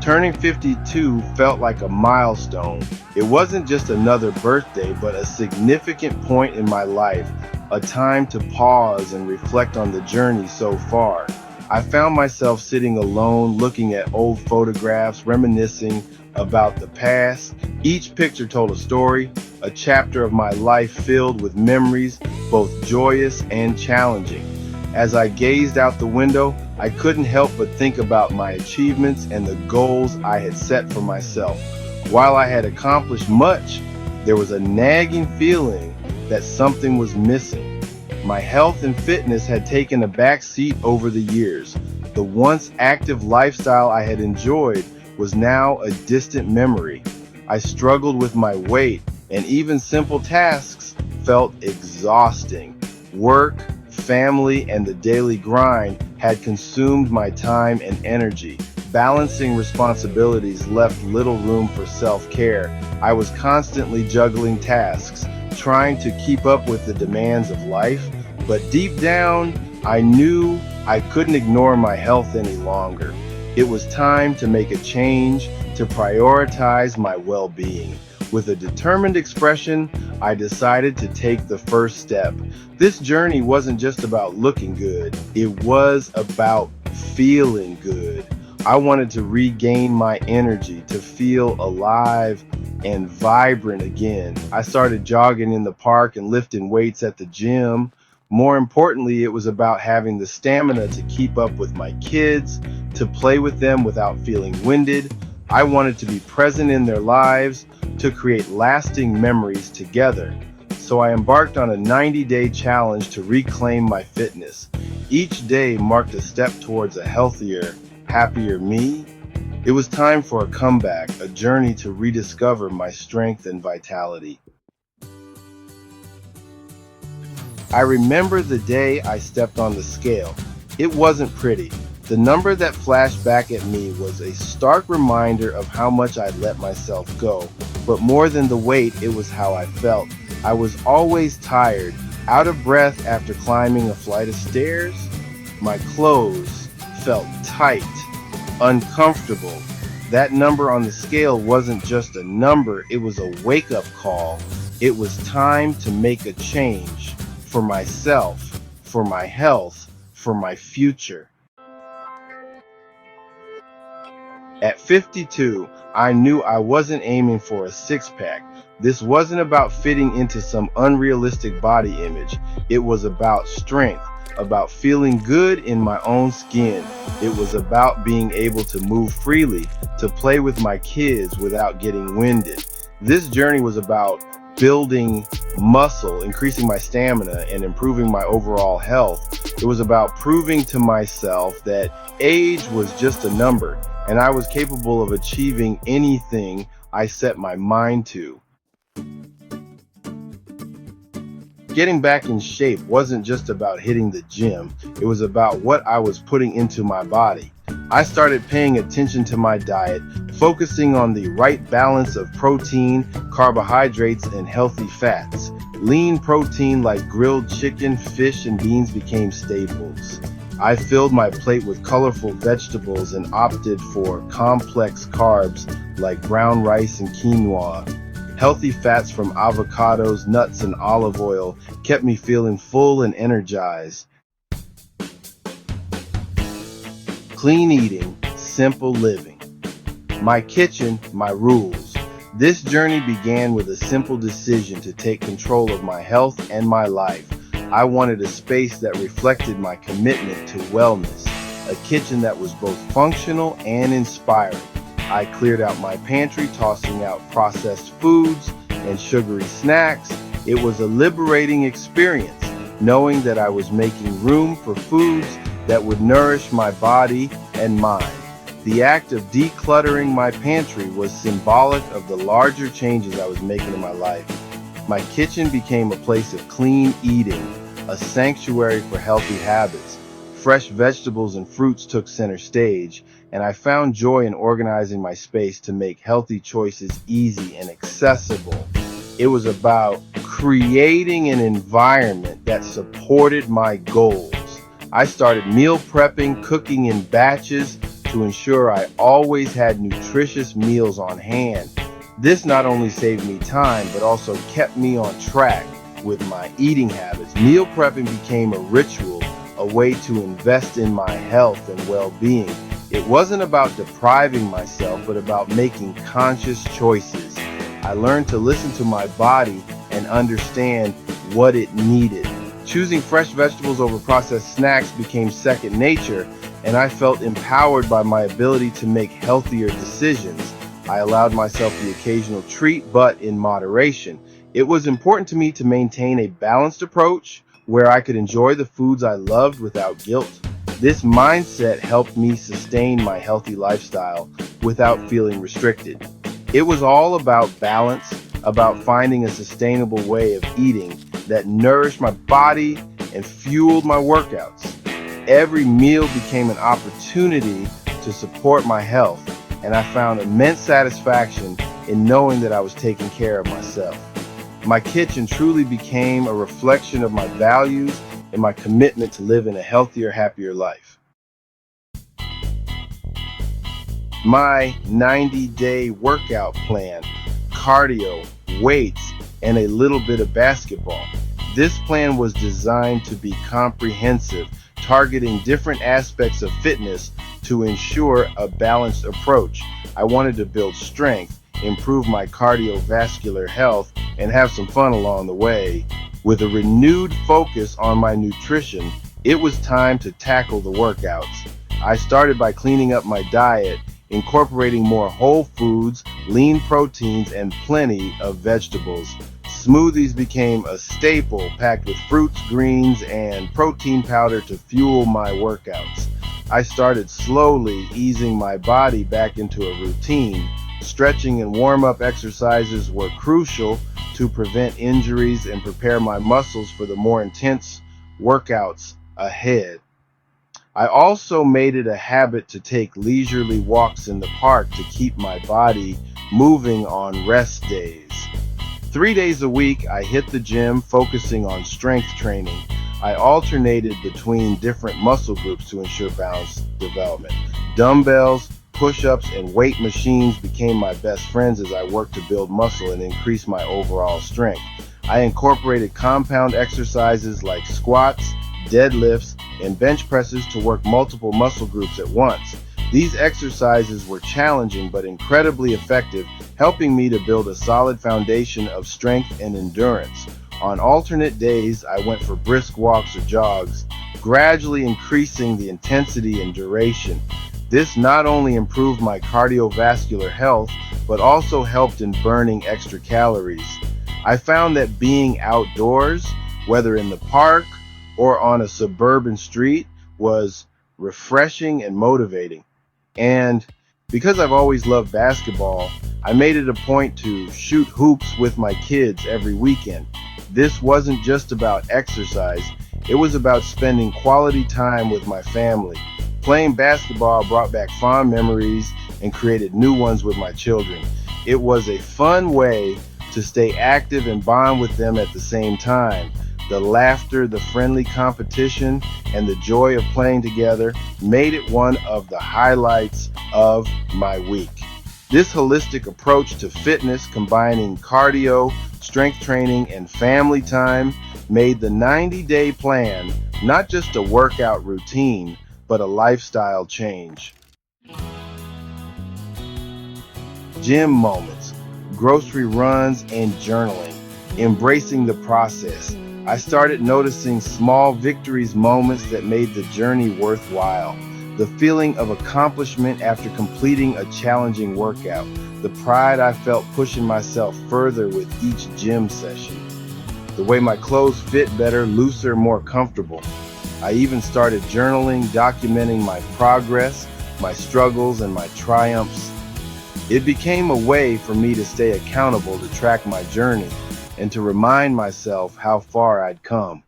Turning 52 felt like a milestone. It wasn't just another birthday, but a significant point in my life, a time to pause and reflect on the journey so far. I found myself sitting alone, looking at old photographs, reminiscing about the past. Each picture told a story, a chapter of my life filled with memories, both joyous and challenging. As I gazed out the window, I couldn't help but think about my achievements and the goals I had set for myself. While I had accomplished much, there was a nagging feeling that something was missing. My health and fitness had taken a back seat over the years. The once active lifestyle I had enjoyed was now a distant memory. I struggled with my weight, and even simple tasks felt exhausting. Work, family, and the daily grind had consumed my time and energy. Balancing responsibilities left little room for self-care. I was constantly juggling tasks, trying to keep up with the demands of life, but deep down, I knew I couldn't ignore my health any longer. It was time to make a change, to prioritize my well-being. With a determined expression, I decided to take the first step. This journey wasn't just about looking good, it was about feeling good. I wanted to regain my energy, to feel alive and vibrant again. I started jogging in the park and lifting weights at the gym. More importantly, it was about having the stamina to keep up with my kids, to play with them without feeling winded. I wanted to be present in their lives, to create lasting memories together. So I embarked on a 90-day challenge to reclaim my fitness. Each day marked a step towards a healthier, happier me. It was time for a comeback, a journey to rediscover my strength and vitality. I remember the day I stepped on the scale. It wasn't pretty. The number that flashed back at me was a stark reminder of how much I'd let myself go. But more than the weight, it was how I felt. I was always tired, out of breath after climbing a flight of stairs. My clothes felt tight, uncomfortable. That number on the scale wasn't just a number, it was a wake-up call. It was time to make a change for myself, for my health, for my future. At 52, I knew I wasn't aiming for a six-pack. This wasn't about fitting into some unrealistic body image. It was about strength, about feeling good in my own skin. It was about being able to move freely, to play with my kids without getting winded. This journey was about building muscle, increasing my stamina, and improving my overall health. It was about proving to myself that age was just a number, and I was capable of achieving anything I set my mind to. Getting back in shape wasn't just about hitting the gym, it was about what I was putting into my body. I started paying attention to my diet, focusing on the right balance of protein, carbohydrates, and healthy fats. Lean protein like grilled chicken, fish, and beans became staples. I filled my plate with colorful vegetables and opted for complex carbs like brown rice and quinoa. Healthy fats from avocados, nuts, and olive oil kept me feeling full and energized. Clean eating, simple living. My kitchen, my rules. This journey began with a simple decision to take control of my health and my life. I wanted a space that reflected my commitment to wellness, a kitchen that was both functional and inspiring. I cleared out my pantry, tossing out processed foods and sugary snacks. It was a liberating experience, knowing that I was making room for foods that would nourish my body and mind. The act of decluttering my pantry was symbolic of the larger changes I was making in my life. My kitchen became a place of clean eating, a sanctuary for healthy habits. Fresh vegetables and fruits took center stage, and I found joy in organizing my space to make healthy choices easy and accessible. It was about creating an environment that supported my goals. I started meal prepping, cooking in batches, to ensure I always had nutritious meals on hand. This not only saved me time, but also kept me on track with my eating habits. Meal prepping became a ritual, a way to invest in my health and well-being. It wasn't about depriving myself, but about making conscious choices. I learned to listen to my body and understand what it needed. Choosing fresh vegetables over processed snacks became second nature, and I felt empowered by my ability to make healthier decisions. I allowed myself the occasional treat, but in moderation. It was important to me to maintain a balanced approach where I could enjoy the foods I loved without guilt. This mindset helped me sustain my healthy lifestyle without feeling restricted. It was all about balance, about finding a sustainable way of eating that nourished my body and fueled my workouts. Every meal became an opportunity to support my health, and I found immense satisfaction in knowing that I was taking care of myself. My kitchen truly became a reflection of my values and my commitment to living a healthier, happier life. My 90-day workout plan, cardio, weights, and a little bit of basketball. This plan was designed to be comprehensive, targeting different aspects of fitness to ensure a balanced approach. I wanted to build strength, improve my cardiovascular health, and have some fun along the way. With a renewed focus on my nutrition, it was time to tackle the workouts. I started by cleaning up my diet, incorporating more whole foods, lean proteins, and plenty of vegetables. Smoothies became a staple, packed with fruits, greens, and protein powder to fuel my workouts. I started slowly easing my body back into a routine. Stretching and warm-up exercises were crucial to prevent injuries and prepare my muscles for the more intense workouts ahead. I also made it a habit to take leisurely walks in the park to keep my body moving on rest days. 3 days a week, I hit the gym, focusing on strength training. I alternated between different muscle groups to ensure balanced development. Dumbbells, push-ups, and weight machines became my best friends as I worked to build muscle and increase my overall strength. I incorporated compound exercises like squats, deadlifts, and bench presses to work multiple muscle groups at once. These exercises were challenging but incredibly effective, helping me to build a solid foundation of strength and endurance. On alternate days, I went for brisk walks or jogs, gradually increasing the intensity and duration. This not only improved my cardiovascular health, but also helped in burning extra calories. I found that being outdoors, whether in the park or on a suburban street, was refreshing and motivating. And because I've always loved basketball, I made it a point to shoot hoops with my kids every weekend. This wasn't just about exercise, it was about spending quality time with my family. Playing basketball brought back fond memories and created new ones with my children. It was a fun way to stay active and bond with them at the same time. The laughter, the friendly competition, and the joy of playing together made it one of the highlights of my week. This holistic approach to fitness, combining cardio, strength training, and family time, made the 90-day plan not just a workout routine, but a lifestyle change. Gym moments, grocery runs, and journaling. Embracing the process. I started noticing small victories, moments that made the journey worthwhile. The feeling of accomplishment after completing a challenging workout. The pride I felt pushing myself further with each gym session. The way my clothes fit better, looser, more comfortable. I even started journaling, documenting my progress, my struggles, and my triumphs. It became a way for me to stay accountable, to track my journey, and to remind myself how far I'd come.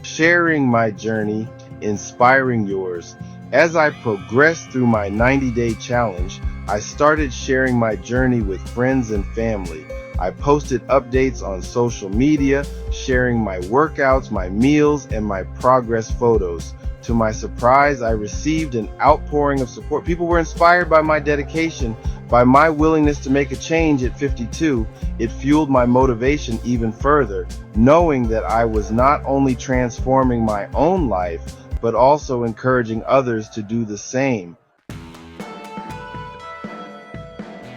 Sharing my journey, inspiring yours. As I progressed through my 90-day challenge, I started sharing my journey with friends and family. I posted updates on social media, sharing my workouts, my meals, and my progress photos. To my surprise, I received an outpouring of support. People were inspired by my dedication, by my willingness to make a change at 52. It fueled my motivation even further, knowing that I was not only transforming my own life, but also encouraging others to do the same.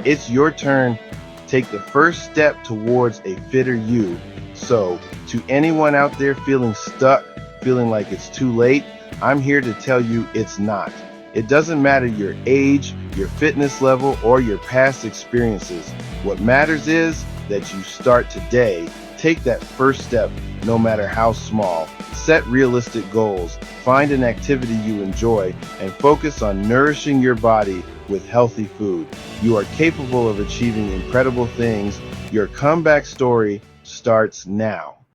It's your turn. Take the first step towards a fitter you. So, to anyone out there feeling stuck, feeling like it's too late, I'm here to tell you it's not. It doesn't matter your age, your fitness level, or your past experiences. What matters is that you start today. Take that first step, no matter how small. Set realistic goals, find an activity you enjoy, and focus on nourishing your body with healthy food. You are capable of achieving incredible things. Your comeback story starts now.